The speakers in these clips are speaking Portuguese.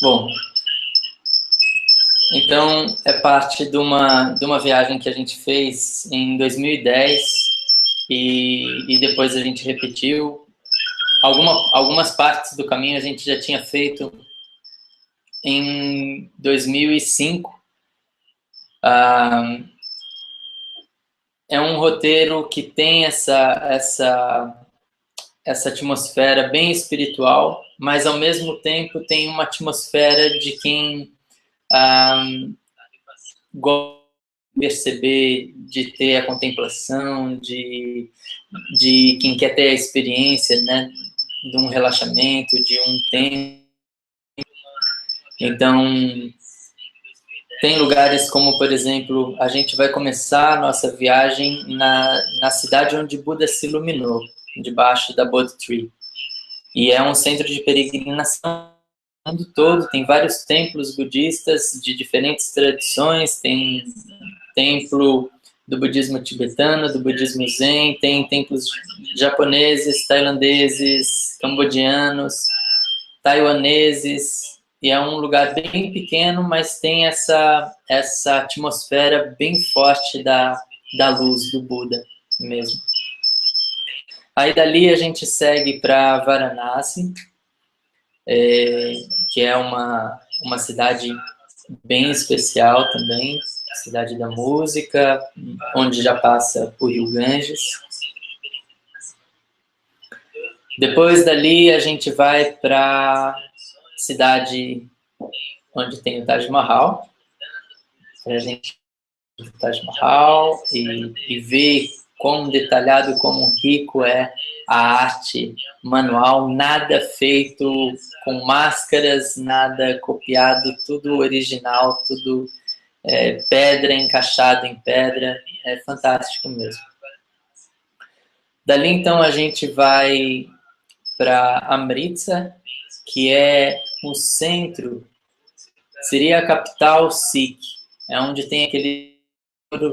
Bom, então é parte de uma viagem que a gente fez em 2010 e depois a gente repetiu. Algumas partes do caminho a gente já tinha feito em 2005. É um roteiro que tem essa atmosfera bem espiritual, mas ao mesmo tempo tem uma atmosfera de quem gosta de perceber, de ter a contemplação, de quem quer ter a experiência, né, de um relaxamento, de um tempo. Então, tem lugares como, por exemplo, a gente vai começar a nossa viagem na cidade onde Buda se iluminou, debaixo da Bodhi Tree. E é um centro de peregrinação no mundo todo, tem vários templos budistas de diferentes tradições, tem templo do budismo tibetano, do budismo zen, tem templos japoneses, tailandeses, cambodianos, taiwaneses, e é um lugar bem pequeno, mas tem essa atmosfera bem forte da luz do Buda mesmo. Aí dali a gente segue para Varanasi, que é uma cidade bem especial também, cidade da música, onde já passa por Rio Ganges. Depois dali a gente vai para a cidade onde tem o Taj Mahal, para a gente ver o Taj Mahal e ver quão detalhado, quão rico é a arte manual, nada feito com máscaras, nada copiado, tudo original, tudo pedra encaixada em pedra, é fantástico mesmo. Dali então a gente vai para Amritsar, que é o centro, seria a capital Sikh, é onde tem aquele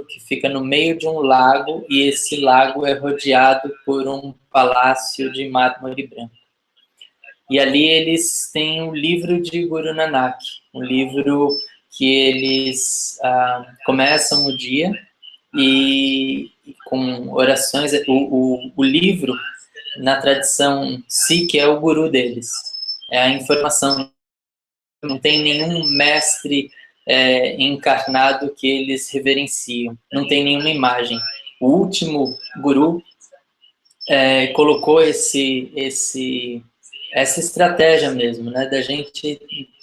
que fica no meio de um lago, e esse lago é rodeado por um palácio de mármore branco. E ali eles têm um livro de Guru Nanak, um livro que eles começam o dia e com orações. O livro, na tradição Sikh, é o guru deles, é a informação. Não tem nenhum mestre encarnado que eles reverenciam, não tem nenhuma imagem. O último guru colocou essa estratégia mesmo, né, da gente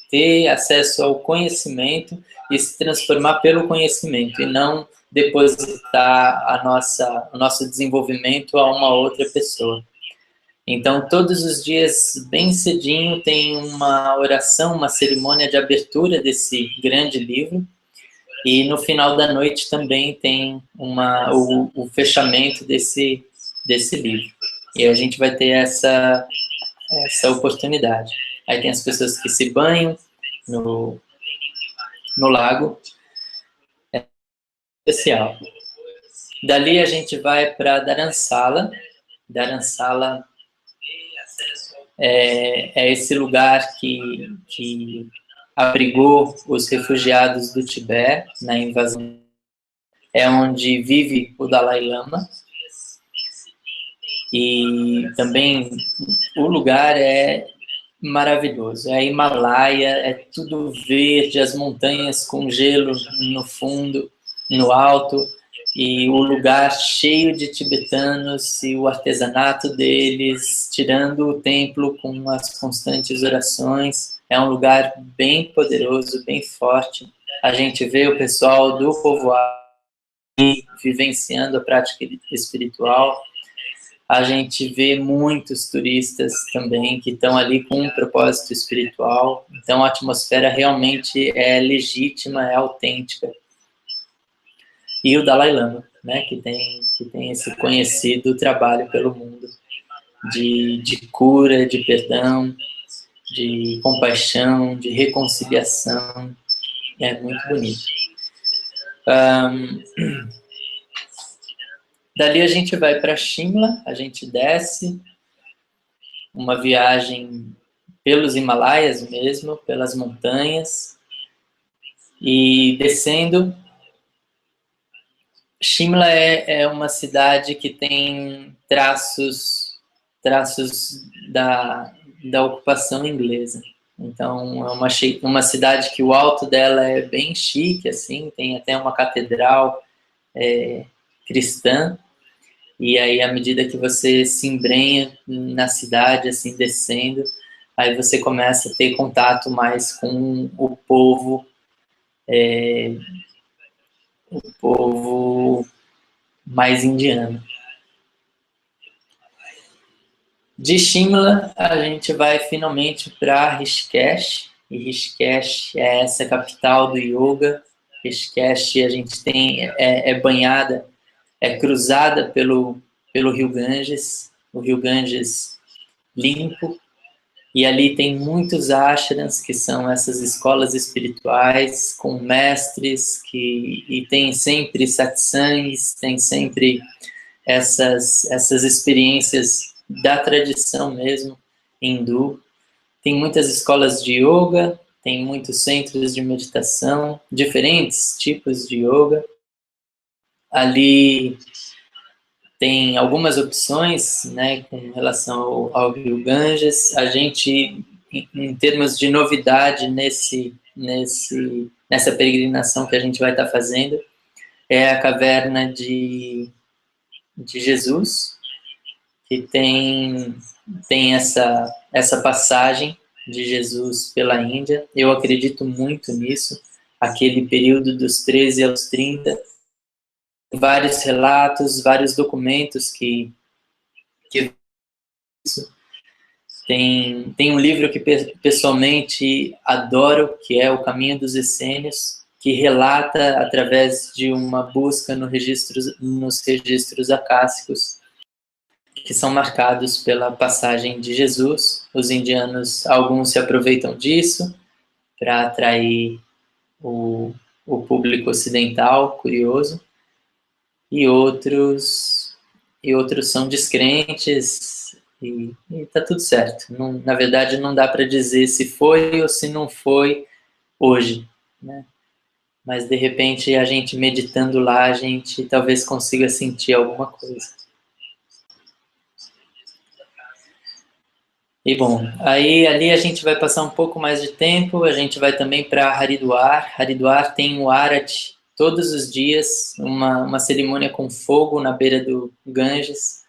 ter acesso ao conhecimento e se transformar pelo conhecimento, e não depositar o nosso desenvolvimento a uma outra pessoa. Então, todos os dias, bem cedinho, tem uma oração, uma cerimônia de abertura desse grande livro, e no final da noite também tem o fechamento desse livro. E a gente vai ter essa oportunidade. Aí tem as pessoas que se banham no lago, é especial. Dali a gente vai para Dharamsala. Dharamsala é esse lugar que abrigou os refugiados do Tibete na invasão. É onde vive o Dalai Lama. E também o lugar é maravilhoso. É Himalaia, é tudo verde, as montanhas com gelo no fundo, no alto, e o lugar cheio de tibetanos e o artesanato deles, tirando o templo com as constantes orações. É um lugar bem poderoso, bem forte. A gente vê o pessoal do povoado vivenciando a prática espiritual. A gente vê muitos turistas também que estão ali com um propósito espiritual. Então, a atmosfera realmente é legítima, é autêntica. E o Dalai Lama, né, que tem esse conhecido trabalho pelo mundo de cura, de perdão, de compaixão, de reconciliação. É muito bonito. Dali a gente vai para Shimla, a gente desce, uma viagem pelos Himalaias mesmo, pelas montanhas, e descendo. Shimla é uma cidade que tem traços da ocupação inglesa. Então, é uma cidade que o alto dela é bem chique, assim, tem até uma catedral cristã, e aí, à medida que você se embrenha na cidade, assim, descendo, aí você começa a ter contato mais com o povo mais indiano. De Shimla, a gente vai finalmente para Rishikesh, e Rishikesh é essa capital do yoga. Rishikesh a gente tem, é banhada, é cruzada pelo Rio Ganges, o Rio Ganges limpo, e ali tem muitos ashrams, que são essas escolas espirituais, com mestres, e tem sempre satsangs, tem sempre essas experiências da tradição mesmo hindu. Tem muitas escolas de yoga, tem muitos centros de meditação, diferentes tipos de yoga. Ali tem algumas opções, né, com relação ao Rio Ganges. A gente, em termos de novidade nessa peregrinação que a gente vai estar fazendo, é a caverna de Jesus, que tem essa passagem de Jesus pela Índia. Eu acredito muito nisso, aquele período dos 13 aos 30, vários relatos, vários documentos que tem um livro que pessoalmente adoro, que é O Caminho dos Essênios, que relata, através de uma busca nos registros acásicos, que são marcados pela passagem de Jesus. Os indianos, alguns se aproveitam disso para atrair o público ocidental curioso, e outros são descrentes, e tá tudo certo. Não, na verdade, não dá para dizer se foi ou se não foi hoje, né? Mas, de repente, a gente meditando lá, a gente talvez consiga sentir alguma coisa. E bom, aí ali a gente vai passar um pouco mais de tempo, a gente vai também para Haridwar. Haridwar tem o Arati todos os dias, uma cerimônia com fogo na beira do Ganges,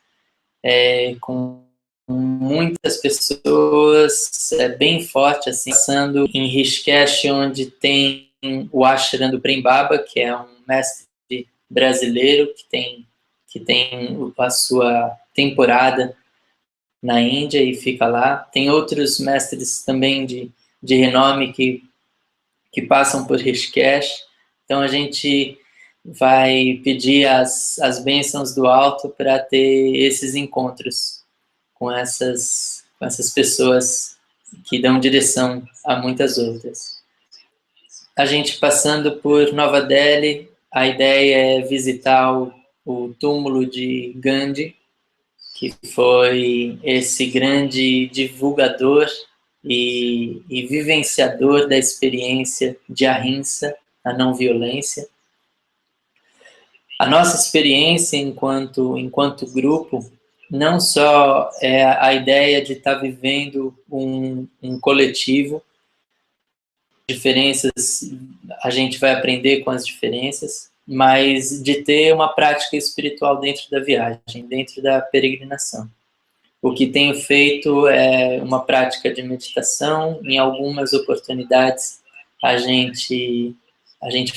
com muitas pessoas, bem forte, assim, passando em Rishikesh, onde tem o ashram do Prem Baba, que é um mestre brasileiro que tem a sua temporada na Índia e fica lá. Tem outros mestres também de renome que passam por Rishikesh. Então a gente vai pedir as bênçãos do alto para ter esses encontros com essas pessoas que dão direção a muitas outras. A gente passando por Nova Delhi, a ideia é visitar o túmulo de Gandhi, que foi esse grande divulgador e vivenciador da experiência de ahimsa, a não violência. A nossa experiência enquanto grupo não só é a ideia de estar vivendo um coletivo, diferenças, a gente vai aprender com as diferenças, mas de ter uma prática espiritual dentro da viagem, dentro da peregrinação. O que tenho feito é uma prática de meditação. Em algumas oportunidades a gente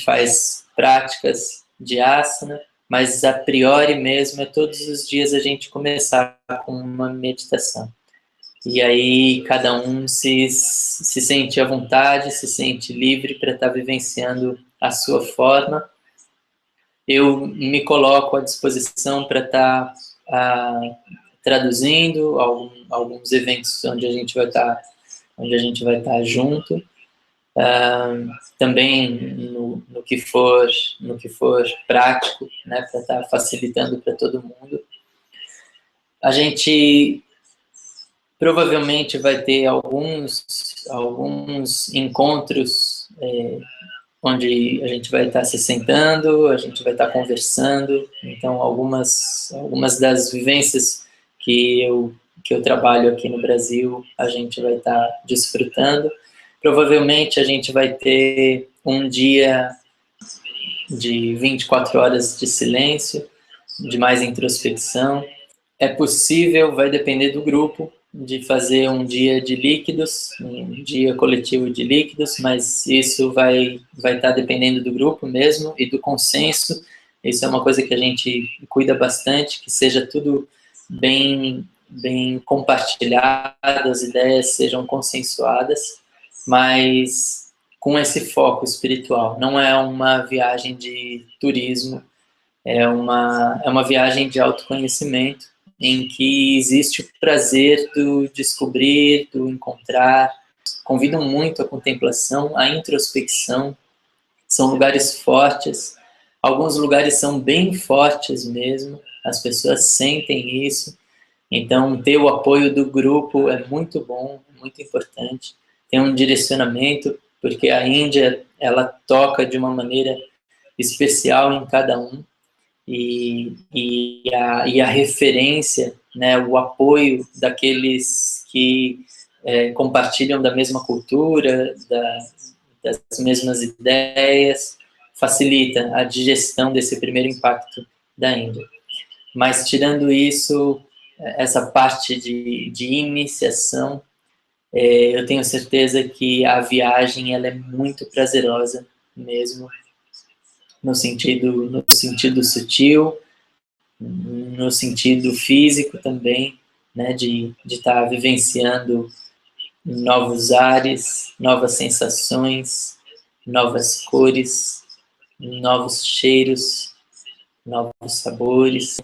faz práticas de asana, mas a priori mesmo é todos os dias a gente começar com uma meditação. E aí cada um se sente à vontade, se sente livre para estar vivenciando a sua forma. Eu me coloco à disposição para estar traduzindo alguns eventos onde a gente vai estar junto, também no que for prático, né, para estar facilitando para todo mundo. A gente Provavelmente vai ter alguns encontros onde a gente vai estar se sentando, a gente vai estar conversando. Então, algumas das vivências que eu trabalho aqui no Brasil, a gente vai estar desfrutando. Provavelmente a gente vai ter um dia de 24 horas de silêncio, de mais introspecção. É possível, vai depender do grupo, de fazer um dia de líquidos, um dia coletivo de líquidos, mas isso vai estar dependendo do grupo mesmo e do consenso. Isso é uma coisa que a gente cuida bastante, que seja tudo bem compartilhado, as ideias sejam consensuadas, mas com esse foco espiritual. Não é uma viagem de turismo, é uma viagem de autoconhecimento, em que existe o prazer do descobrir, do encontrar. Convidam muito a contemplação, a introspecção. São lugares fortes. Alguns lugares são bem fortes mesmo. As pessoas sentem isso. Então, ter o apoio do grupo é muito bom, muito importante. Tem um direcionamento, porque a Índia, ela toca de uma maneira especial em cada um. E a referência, né, o apoio daqueles que compartilham da mesma cultura, das mesmas ideias, facilita a digestão desse primeiro impacto da Índia. Mas, tirando isso, essa parte de iniciação, eu tenho certeza que a viagem ela é muito prazerosa mesmo, no sentido sutil, no sentido físico também, né, de estar vivenciando novos ares, novas sensações, novas cores, novos cheiros, novos sabores.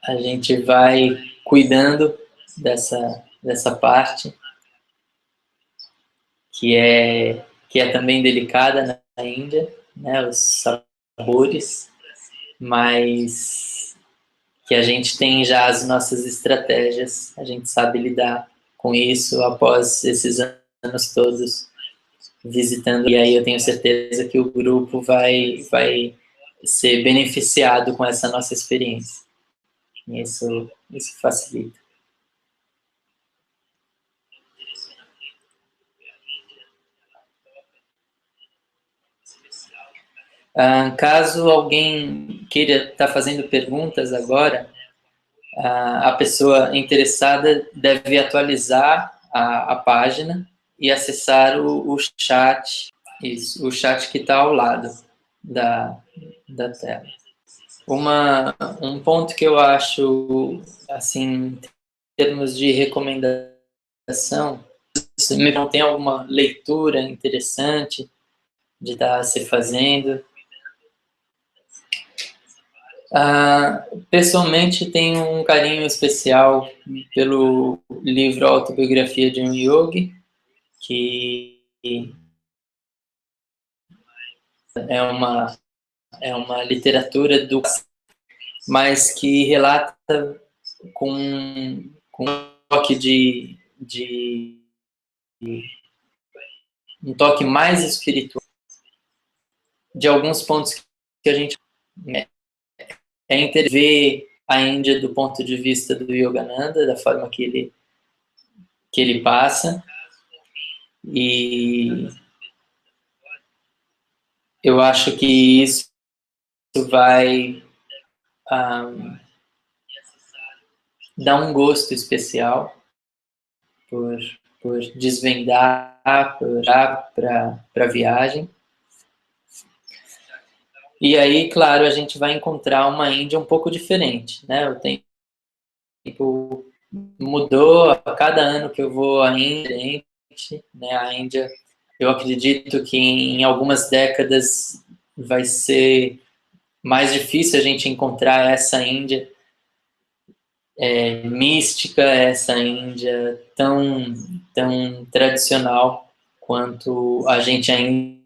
A gente vai cuidando dessa parte que é também delicada na Índia, né, os sabores, mas que a gente tem já as nossas estratégias, a gente sabe lidar com isso após esses anos todos visitando, e aí eu tenho certeza que o grupo vai ser beneficiado com essa nossa experiência. Isso facilita. Caso alguém queira estar fazendo perguntas agora, a pessoa interessada deve atualizar a página e acessar o chat, o chat que está ao lado da tela. Um ponto que eu acho, assim, em termos de recomendação, se não tem alguma leitura interessante de estar se fazendo. Pessoalmente, tenho um carinho especial pelo livro Autobiografia de um Yogi, que é uma literatura mas que relata com um toque um toque mais espiritual de alguns pontos que a gente ver a Índia do ponto de vista do Yogananda, da forma que ele passa, e eu acho que isso vai dar um gosto especial por desvendar para a viagem. E aí, claro, a gente vai encontrar uma Índia um pouco diferente, né? O tempo mudou a cada ano que eu vou à Índia, né? A Índia, eu acredito que em algumas décadas vai ser mais difícil a gente encontrar essa Índia mística, essa Índia tão tradicional quanto a gente ainda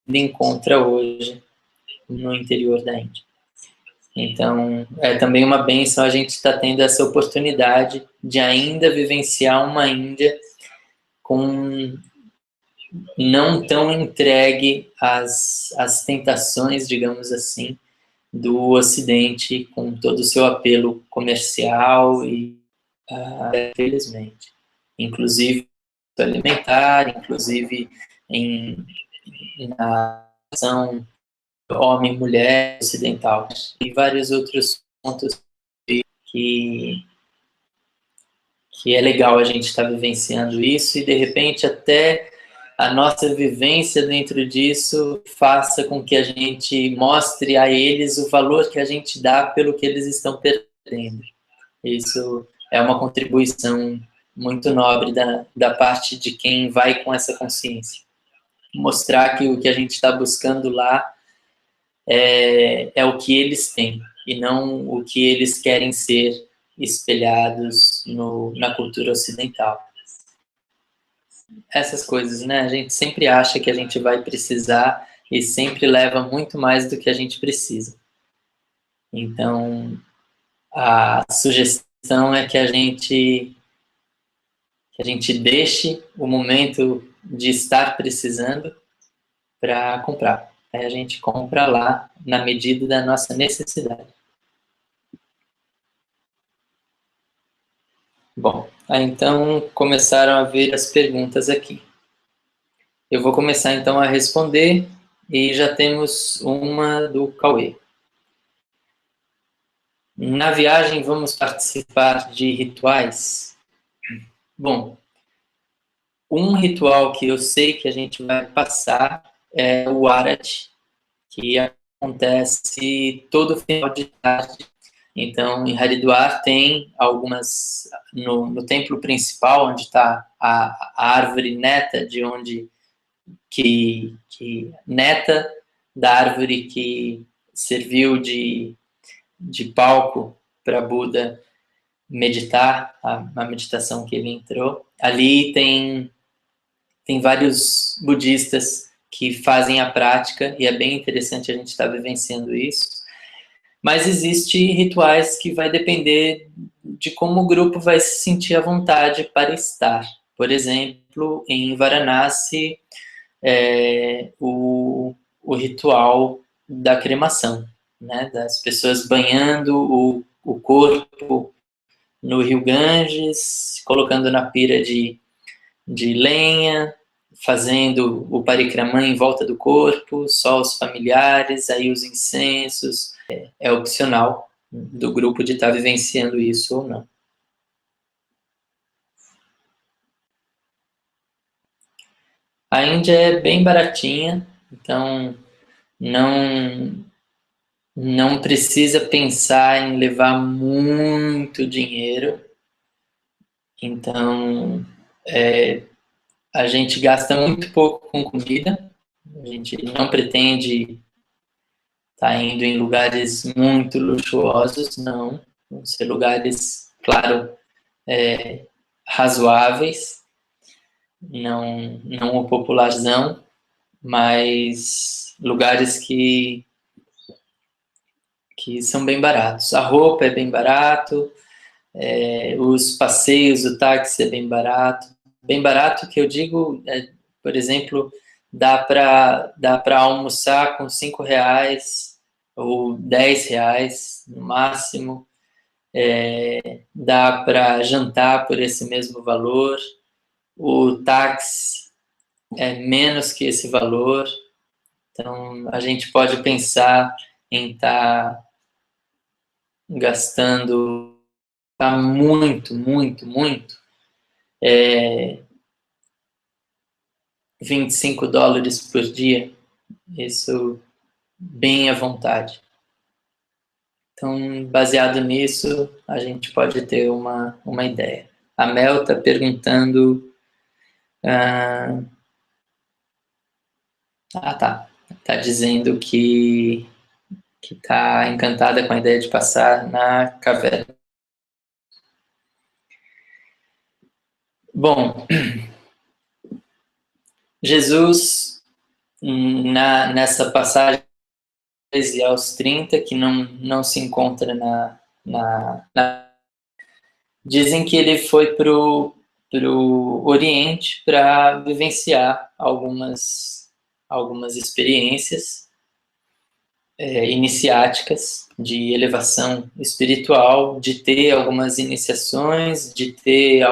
encontra hoje no interior da Índia. Então, é também uma bênção a gente estar tendo essa oportunidade de ainda vivenciar uma Índia com não tão entregue às tentações, digamos assim, do Ocidente, com todo o seu apelo comercial e, infelizmente, inclusive alimentar, inclusive na ação homem-mulher ocidental e vários outros pontos que que é legal a gente estar vivenciando isso e de repente até a nossa vivência dentro disso faça com que a gente mostre a eles o valor que a gente dá pelo que eles estão perdendo. Isso é uma contribuição muito nobre da parte de quem vai com essa consciência. Mostrar que o que a gente está buscando lá é o que eles têm e não o que eles querem ser espelhados na cultura ocidental. Essas coisas, né? A gente sempre acha que a gente vai precisar e sempre leva muito mais do que a gente precisa. Então, a sugestão é que a gente deixe o momento de estar precisando para comprar. Aí a gente compra lá na medida da nossa necessidade. Bom, aí então começaram a vir as perguntas aqui. Eu vou começar então a responder e já temos uma do Cauê. Na viagem vamos participar de rituais? Bom, um ritual que eu sei que a gente vai passar é o Arati, que acontece todo final de tarde. Então, em Haridwar tem algumas no templo principal, onde está a árvore neta, de onde que neta da árvore que serviu de palco para Buda meditar, a meditação que ele entrou. Ali tem vários budistas que fazem a prática e é bem interessante a gente estar vivenciando isso. Mas existe rituais que vai depender de como o grupo vai se sentir à vontade para estar. Por exemplo, em Varanasi, o ritual da cremação, né? Das pessoas banhando o corpo no rio Ganges, colocando na pira de lenha, fazendo o parikraman em volta do corpo, só os familiares, aí os incensos. É opcional do grupo de estar vivenciando isso ou não. A Índia é bem baratinha, então não precisa pensar em levar muito dinheiro. Então, a gente gasta muito pouco com comida. A gente não pretende estar indo em lugares muito luxuosos, não. Vão ser lugares, claro, razoáveis, não o popularzão, mas lugares que são bem baratos. A roupa é bem barato, os passeios, o táxi é bem barato. Bem barato que eu digo, por exemplo, dá para almoçar com R$ 5 ou R$ 10 no máximo. Dá para jantar por esse mesmo valor. O táxi é menos que esse valor. Então, a gente pode pensar em estar gastando muito, muito, muito, US$ 25 por dia, isso bem à vontade. Então, baseado nisso, a gente pode ter uma ideia. A Mel está perguntando... tá. Está dizendo que está encantada com a ideia de passar na caverna. Bom, Jesus, nessa passagem 13 aos 30, que não se encontra Dizem que ele foi para o Oriente para vivenciar algumas experiências iniciáticas de elevação espiritual, de ter algumas iniciações, de ter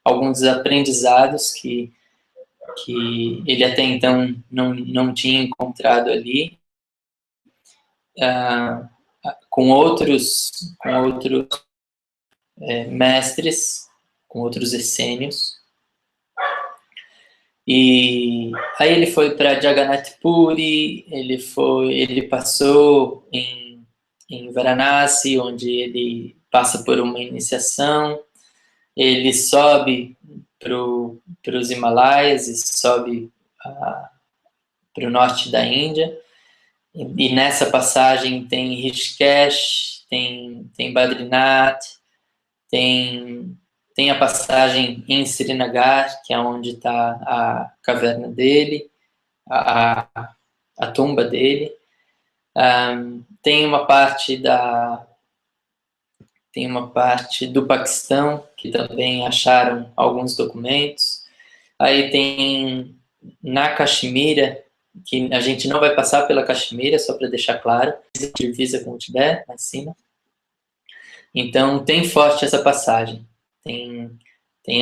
alguns aprendizados que ele até então não tinha encontrado ali, com outros mestres, com outros essênios. E aí ele foi para Jagannath Puri, ele passou em Varanasi, onde ele passa por uma iniciação, ele sobe para os Himalaias e sobe para o norte da Índia. E nessa passagem tem Rishikesh, tem Badrinath, tem a passagem em Srinagar, que é onde está a caverna dele, a tumba dele. Tem uma parte do Paquistão, que também acharam alguns documentos. Aí tem na Caxemira, que a gente não vai passar pela Caxemira, só para deixar claro, divisa com o Tibete, lá em cima. Então, tem forte essa passagem. Tem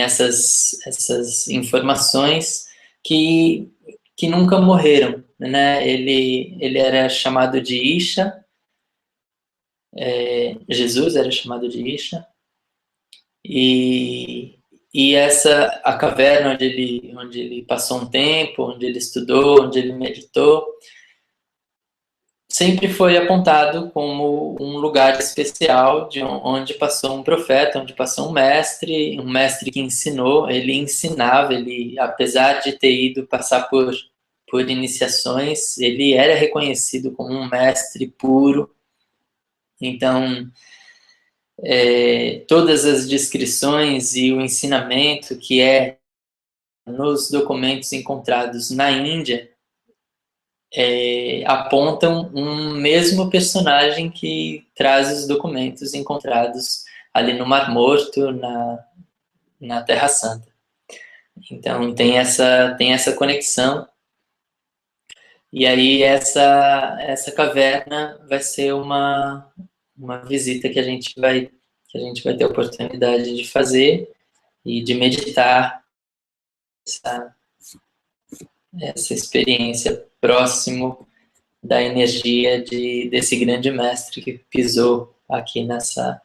essas informações que nunca morreram, né? Ele era chamado de Isha, Jesus era chamado de Isha, e a caverna onde ele passou um tempo, onde ele estudou, onde ele meditou, sempre foi apontado como um lugar especial onde passou um profeta, onde passou um mestre que ensinou. Ele ensinava, ele, apesar de ter ido passar por iniciações, ele era reconhecido como um mestre puro. Então, todas as descrições e o ensinamento que é nos documentos encontrados na Índia apontam um mesmo personagem que traz os documentos encontrados ali no Mar Morto, na Terra Santa. Então tem essa conexão. E aí essa caverna vai ser uma visita que a gente vai ter a oportunidade de fazer e de meditar essa experiência próximo da energia desse grande mestre que pisou aqui nessa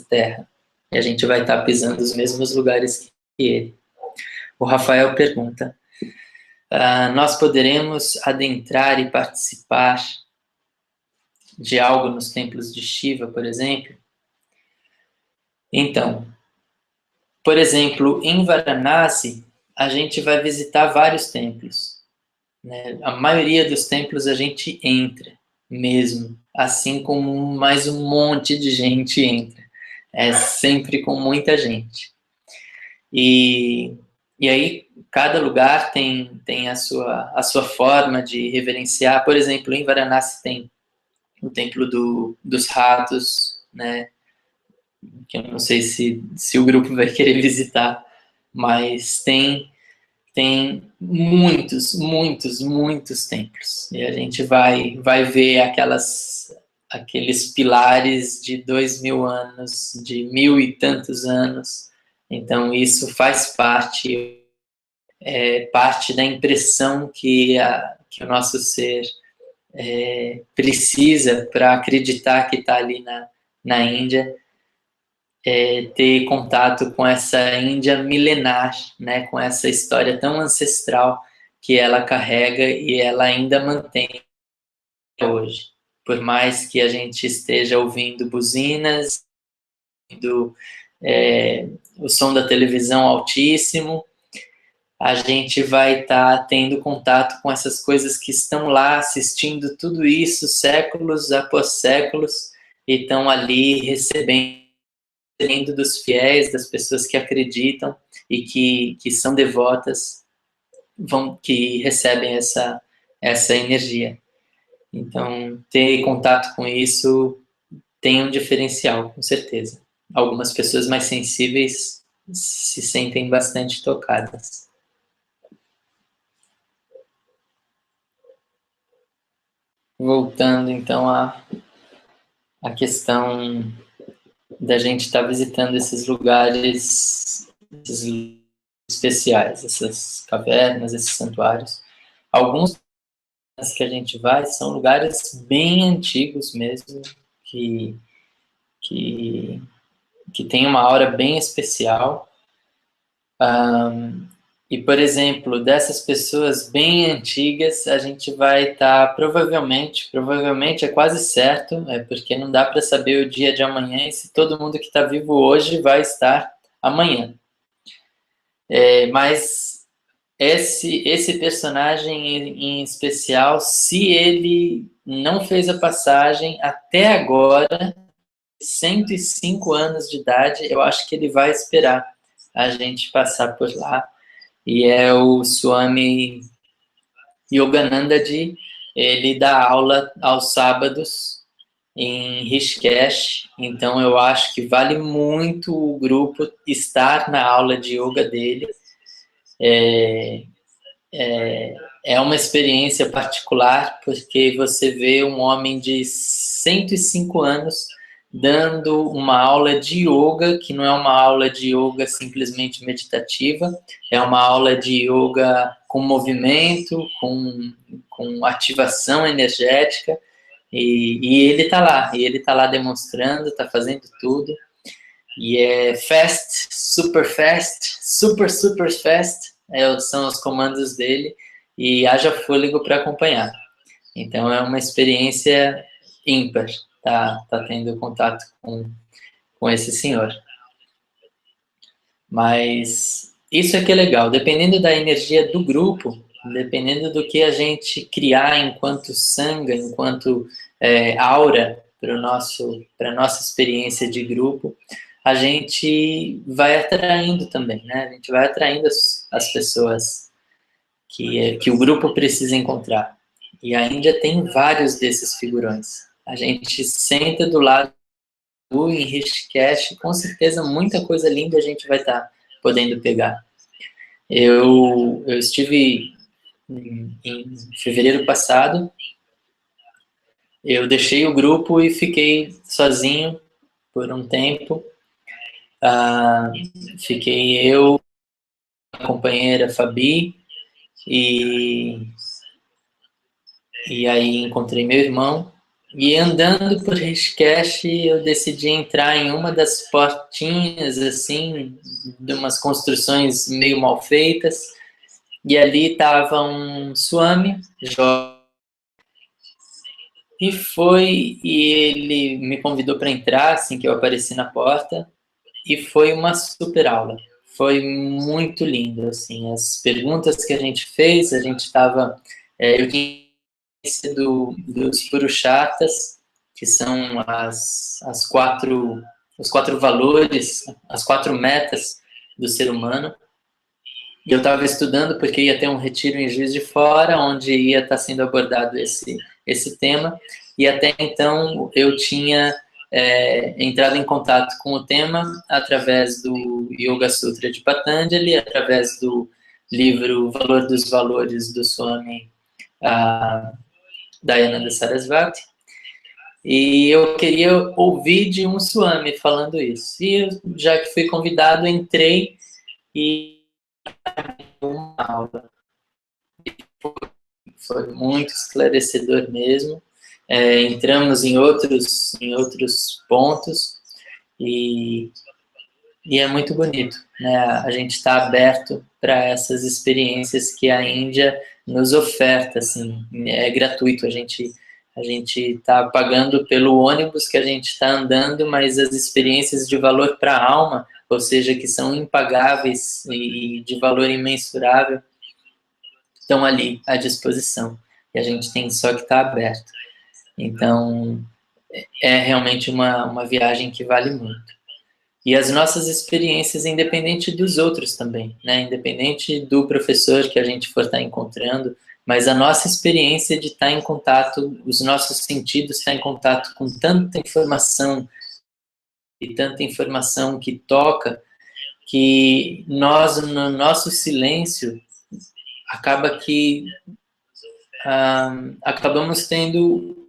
terra. E a gente vai estar pisando os mesmos lugares que ele. O Rafael pergunta: nós poderemos adentrar e participar de algo nos templos de Shiva, por exemplo? Então, por exemplo, em Varanasi, a gente vai visitar vários templos, né? A maioria dos templos a gente entra mesmo, assim como mais um monte de gente entra. É sempre com muita gente. E aí, cada lugar tem a sua forma de reverenciar. Por exemplo, em Varanasi tem o templo dos ratos, né? Que eu não sei se o grupo vai querer visitar, mas tem muitos templos. E a gente vai ver aqueles pilares de 2000 anos, de 1000 e tantos anos. Então, isso faz parte da impressão que o nosso ser precisa para acreditar que está ali na Índia. Ter contato com essa Índia milenar, né, com essa história tão ancestral que ela carrega e ela ainda mantém hoje. Por mais que a gente esteja ouvindo buzinas, o som da televisão altíssimo, a gente vai estar tendo contato com essas coisas que estão lá, assistindo tudo isso séculos após séculos, e estão ali recebendo dos fiéis, das pessoas que acreditam e que são devotas, que recebem essa energia. Então, ter contato com isso tem um diferencial, com certeza. Algumas pessoas mais sensíveis se sentem bastante tocadas. Voltando, então, à questão da gente estar visitando esses lugares especiais, essas cavernas, esses santuários. Alguns que a gente vai são lugares bem antigos mesmo, que, que, que tem uma aura bem especial. E, por exemplo, dessas pessoas bem antigas, a gente vai estar provavelmente é quase certo, porque não dá para saber o dia de amanhã e se todo mundo que está vivo hoje vai estar amanhã. Mas esse personagem em especial, se ele não fez a passagem até agora, 105 anos de idade, eu acho que ele vai esperar a gente passar por lá. E é o Swami Yoganandaji. Ele dá aula aos sábados em Rishikesh, então eu acho que vale muito o grupo estar na aula de yoga dele. É uma experiência particular, porque você vê um homem de 105 anos dando uma aula de yoga, que não é uma aula de yoga simplesmente meditativa, é uma aula de yoga com movimento, com ativação energética, e ele está lá demonstrando, está fazendo tudo, e é super, super fast, são os comandos dele, e haja fôlego para acompanhar. Então é uma experiência ímpar, tá tendo contato com esse senhor. Mas isso é que é legal, dependendo da energia do grupo, dependendo do que a gente criar enquanto sangha, enquanto aura para a nossa experiência de grupo, a gente vai atraindo também, né? A gente vai atraindo as pessoas que o grupo precisa encontrar. E a Índia tem vários desses figurões. A gente senta do lado em Rishikesh, com certeza muita coisa linda a gente vai estar podendo pegar. Eu estive em fevereiro passado, eu deixei o grupo e fiquei sozinho por um tempo. Fiquei eu, a companheira Fabi, e aí encontrei meu irmão. E andando por Rishikesh, eu decidi entrar em uma das portinhas, assim, de umas construções meio mal feitas. E ali estava um Swami, jovem, e ele me convidou para entrar, assim que eu apareci na porta, e foi uma super aula. Foi muito lindo, assim, as perguntas que a gente fez, a gente estava... eu tinha dos Purusharthas, que são os quatro valores, as quatro metas do ser humano. E eu estava estudando porque ia ter um retiro em Juiz de Fora, onde ia estar sendo abordado esse tema. E até então eu tinha entrado em contato com o tema através do Yoga Sutra de Patanjali, através do livro Valor dos Valores do Swami Dayananda Sarasvati, e eu queria ouvir de um Swami falando isso. E eu, já que fui convidado, entrei e uma aula. Foi muito esclarecedor mesmo. Entramos em outros pontos e é muito bonito, né? A gente está aberto para essas experiências que a Índia nos oferta, assim, é gratuito, a gente está pagando pelo ônibus que a gente está andando, mas as experiências de valor para a alma, ou seja, que são impagáveis e de valor imensurável, estão ali à disposição, e a gente tem só que estar aberto. Então, é realmente uma viagem que vale muito. E as nossas experiências, independente dos outros também, né? Independente do professor que a gente for estar encontrando, mas a nossa experiência de estar em contato, os nossos sentidos estar em contato com tanta informação e tanta informação que toca, que nós, no nosso silêncio, acaba que acabamos tendo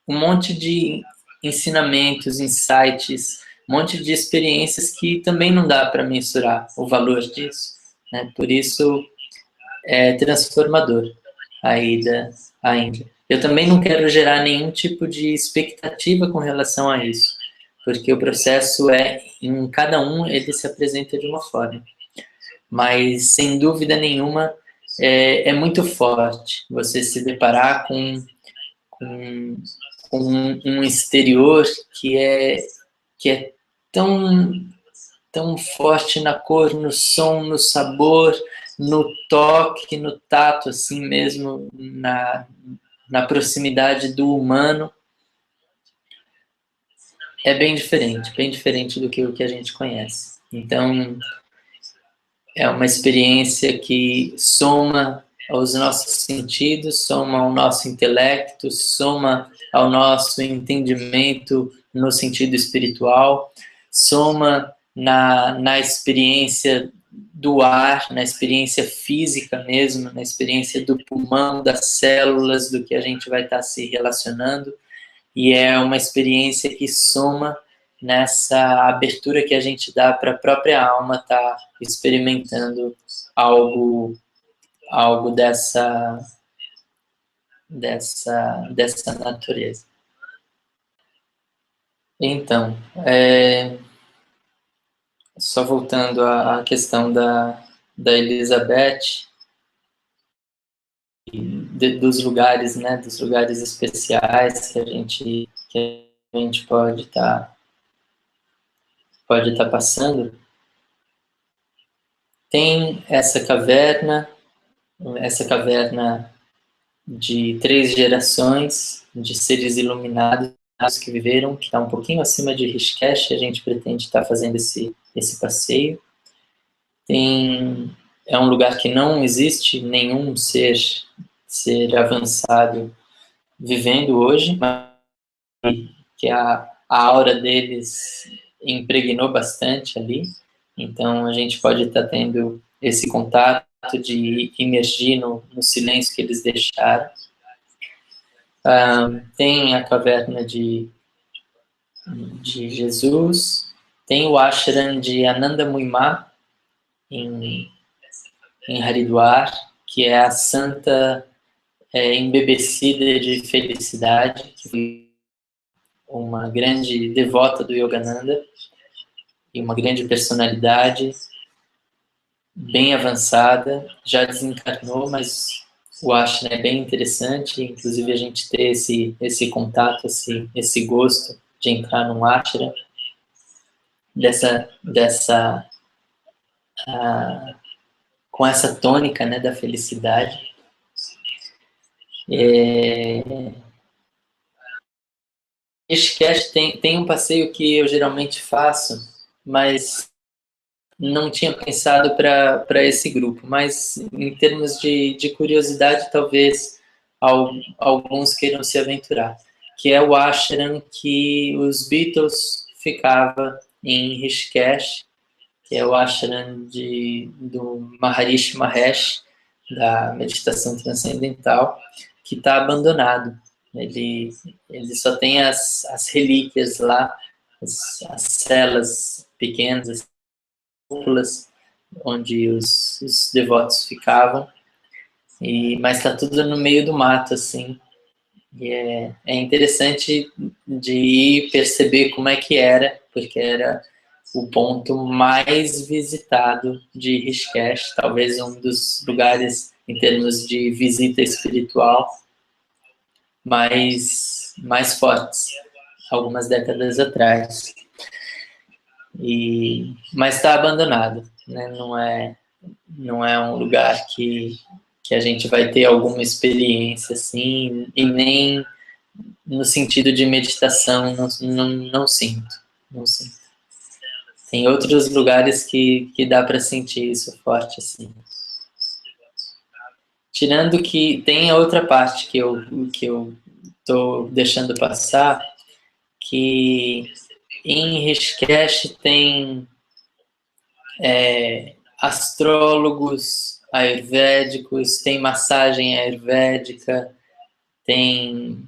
um monte de ensinamentos, insights, um monte de experiências que também não dá para mensurar o valor disso, né? Por isso é transformador a ida à Índia. Eu também não quero gerar nenhum tipo de expectativa com relação a isso, porque o processo em cada um, ele se apresenta de uma forma. Mas, sem dúvida nenhuma, é muito forte você se deparar com um exterior que é tão forte na cor, no som, no sabor, no toque, no tato, assim mesmo, na proximidade do humano. É bem diferente do que o que a gente conhece. Então, é uma experiência que soma aos nossos sentidos, soma ao nosso intelecto, soma ao nosso entendimento no sentido espiritual, soma na experiência do ar, na experiência física mesmo, na experiência do pulmão, das células, do que a gente vai estar se relacionando, e é uma experiência que soma nessa abertura que a gente dá para a própria alma estar experimentando algo dessa natureza. Então, só voltando à questão da Elizabeth, dos lugares, né, dos lugares especiais que a gente pode estar passando, tem essa caverna de 3 gerações de seres iluminados que viveram, que está um pouquinho acima de Rishikesh, a gente pretende estar fazendo esse passeio. É um lugar que não existe nenhum ser avançado vivendo hoje, mas que a aura deles impregnou bastante ali. Então, a gente pode estar tendo esse contato de imergir no silêncio que eles deixaram. Tem a caverna de Jesus, tem o ashram de Ananda Muima, em Haridwar, que é a santa embebecida de felicidade, que foi uma grande devota do Yogananda e uma grande personalidade, bem avançada, já desencarnou, mas o ashram é bem interessante, inclusive a gente ter esse contato, esse gosto de entrar num ashram com essa tônica, né, da felicidade. Rishikesh tem um passeio que eu geralmente faço, mas não tinha pensado para esse grupo, mas em termos de curiosidade, talvez alguns queiram se aventurar, que é o ashram que os Beatles ficavam em Rishikesh, que é o ashram do Maharishi Mahesh, da meditação transcendental, que está abandonado. Ele só tem as relíquias lá, as celas pequenas, as cúpulas, onde os devotos ficavam, mas está tudo no meio do mato, assim. E é interessante de ir perceber como é que era, porque era o ponto mais visitado de Rishikesh, talvez um dos lugares, em termos de visita espiritual, mais fortes, algumas décadas atrás. Mas está abandonado, né? Não é um lugar que a gente vai ter alguma experiência assim, e nem no sentido de meditação, não sinto. Tem outros lugares que dá para sentir isso forte assim. tirando que tem a outra parte que eu estou deixando passar, que em Rishikesh tem astrólogos ayurvédicos, tem massagem ayurvédica, tem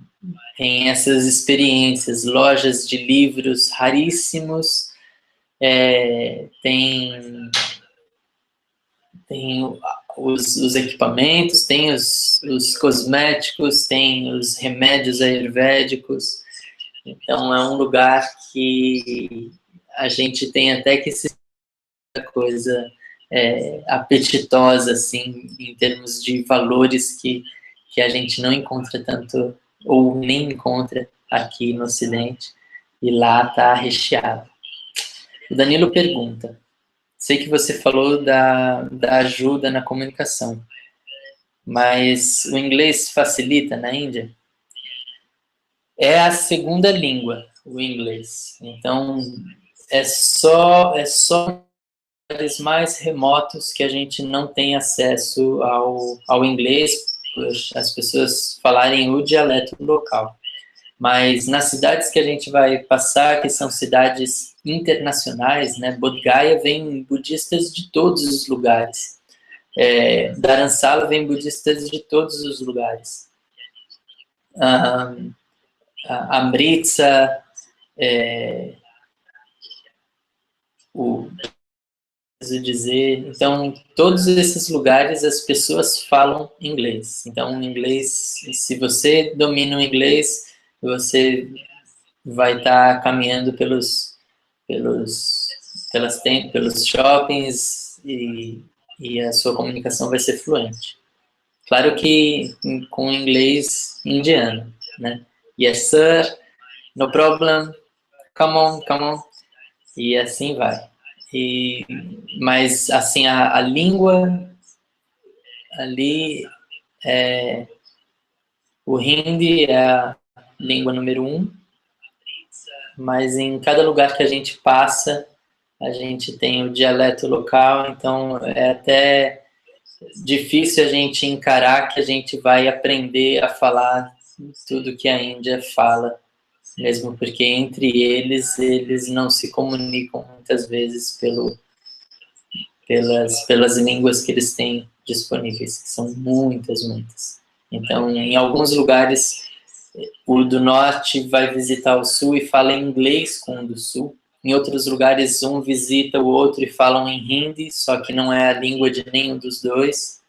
essas experiências, lojas de livros raríssimos, tem os equipamentos, tem os cosméticos, tem os remédios ayurvédicos. Então, é um lugar que a gente tem até que se coisa apetitosa, assim, em termos de valores que a gente não encontra tanto, ou nem encontra aqui no Ocidente, e lá está recheado. O Danilo pergunta, sei que você falou da ajuda na comunicação, mas o inglês facilita na Índia? É a segunda língua, o inglês. Então, é só lugares mais remotos que a gente não tem acesso ao inglês, por as pessoas falarem o dialeto local. Mas nas cidades que a gente vai passar, que são cidades internacionais, né? Bodh Gaya vem budistas de todos os lugares. Dharamsala vem budistas de todos os lugares. Amritsar, dizer, então todos esses lugares as pessoas falam inglês. Então, inglês, se você domina o inglês, você vai estar caminhando pelos shoppings e a sua comunicação vai ser fluente. Claro que com inglês indiano, né? Yes, sir, no problem, come on, e assim vai. Mas, assim, a língua ali, o Hindi é a língua número 1, mas em cada lugar que a gente passa, a gente tem o dialeto local, então é até difícil a gente encarar que a gente vai aprender a falar tudo que a Índia fala, mesmo porque entre eles não se comunicam muitas vezes pelas línguas que eles têm disponíveis, que são muitas. Então, em alguns lugares, o do norte vai visitar o sul e fala inglês com o do sul. Em outros lugares, um visita o outro e falam em hindi, só que não é a língua de nenhum dos dois.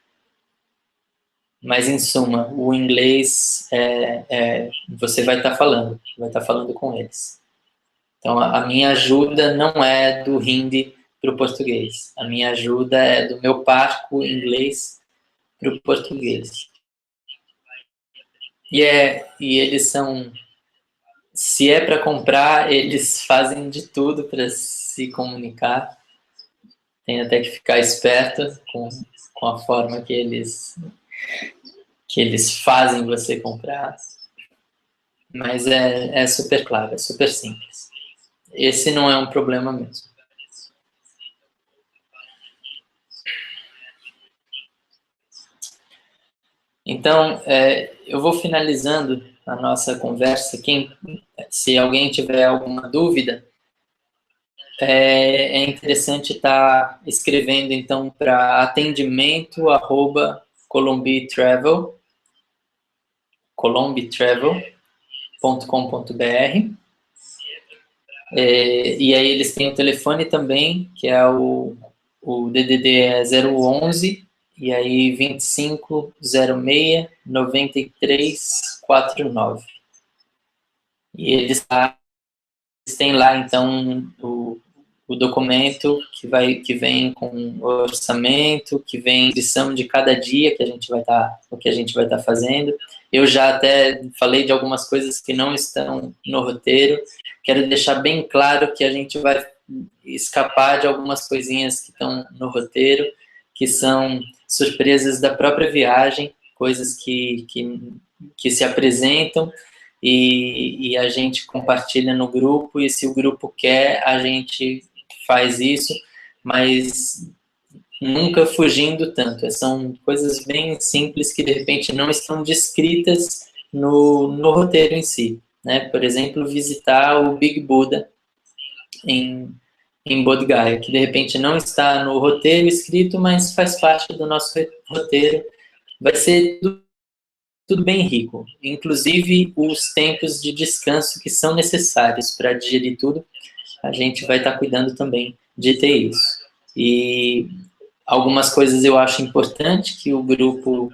Mas, em suma, o inglês você vai estar falando com eles. Então, a minha ajuda não é do hindi para o português. A minha ajuda é do meu parco inglês para o português. E eles são... Se é para comprar, eles fazem de tudo para se comunicar. Tem até que ficar esperto com a forma que eles fazem você comprar. Mas é super claro, é super simples. Esse não é um problema mesmo. Então, eu vou finalizando a nossa conversa. Se alguém tiver alguma dúvida, é interessante estar escrevendo, então, para atendimento@colombitravel.com.br. E aí eles têm o telefone também, que é o DDD 011, e aí 2506-9349. E eles têm lá, então, o documento que vem com o orçamento, que vem a inscrição de cada dia que a gente vai estar fazendo. Eu já até falei de algumas coisas que não estão no roteiro. Quero deixar bem claro que a gente vai escapar de algumas coisinhas que estão no roteiro, que são surpresas da própria viagem, coisas que se apresentam e a gente compartilha no grupo, e se o grupo quer, a gente faz isso, mas nunca fugindo tanto. São coisas bem simples que, de repente, não estão descritas no roteiro em si, né? Por exemplo, visitar o Big Buddha em Bodh Gaya, que de repente não está no roteiro escrito, mas faz parte do nosso roteiro. Vai ser tudo bem rico, inclusive os tempos de descanso que são necessários para digerir tudo, a gente vai estar cuidando também de ter isso. E algumas coisas eu acho importante que o grupo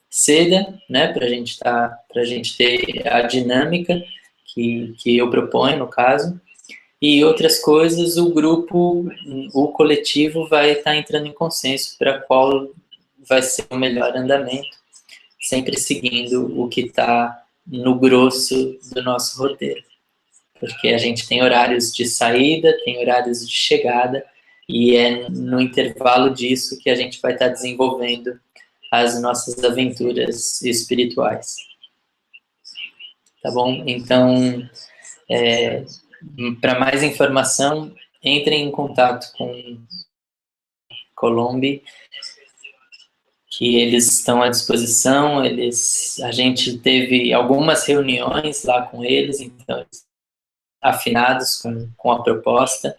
ceda, né, para a gente ter a dinâmica que eu proponho, no caso, e outras coisas o grupo, o coletivo vai estar entrando em consenso para qual vai ser o melhor andamento, sempre seguindo o que está no grosso do nosso roteiro. Porque a gente tem horários de saída, tem horários de chegada, e é no intervalo disso que a gente vai estar desenvolvendo as nossas aventuras espirituais. Tá bom? Então, para mais informação, entrem em contato com Colombi, que eles estão à disposição. A gente teve algumas reuniões lá com eles, então eles afinados com a proposta,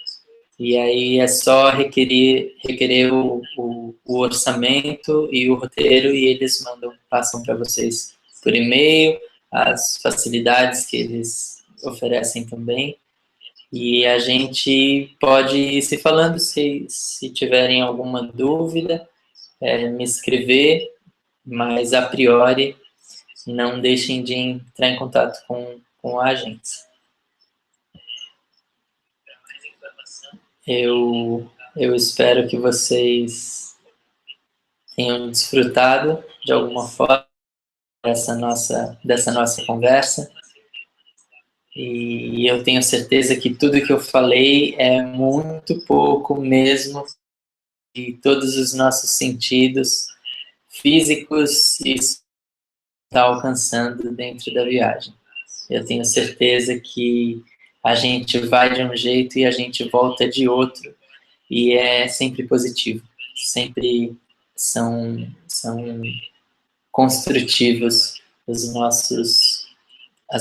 e aí é só requerer o orçamento e o roteiro, e eles passam para vocês por e-mail as facilidades que eles oferecem também, e a gente pode ir se falando, se tiverem alguma dúvida, me escrever, mas a priori não deixem de entrar em contato com a agência. Eu espero que vocês tenham desfrutado de alguma forma dessa nossa conversa. E eu tenho certeza que tudo que eu falei é muito pouco mesmo de todos os nossos sentidos físicos e está alcançando dentro da viagem. Eu tenho certeza que a gente vai de um jeito e a gente volta de outro, e é sempre positivo, sempre são construtivos as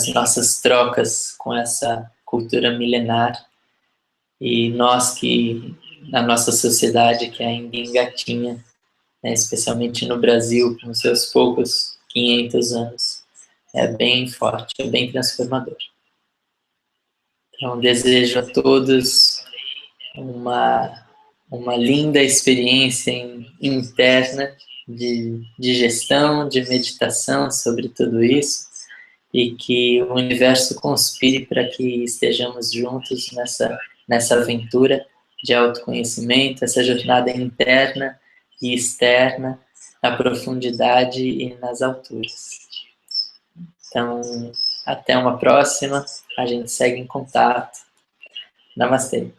nossas trocas com essa cultura milenar, e nós que, na nossa sociedade que ainda engatinha, né, especialmente no Brasil, com seus poucos 500 anos, é bem forte, é bem transformador. Então, desejo a todos uma linda experiência interna de gestão, de meditação sobre tudo isso, e que o universo conspire para que estejamos juntos nessa aventura de autoconhecimento, essa jornada interna e externa, na profundidade e nas alturas. Então, até uma próxima, a gente segue em contato. Namastê.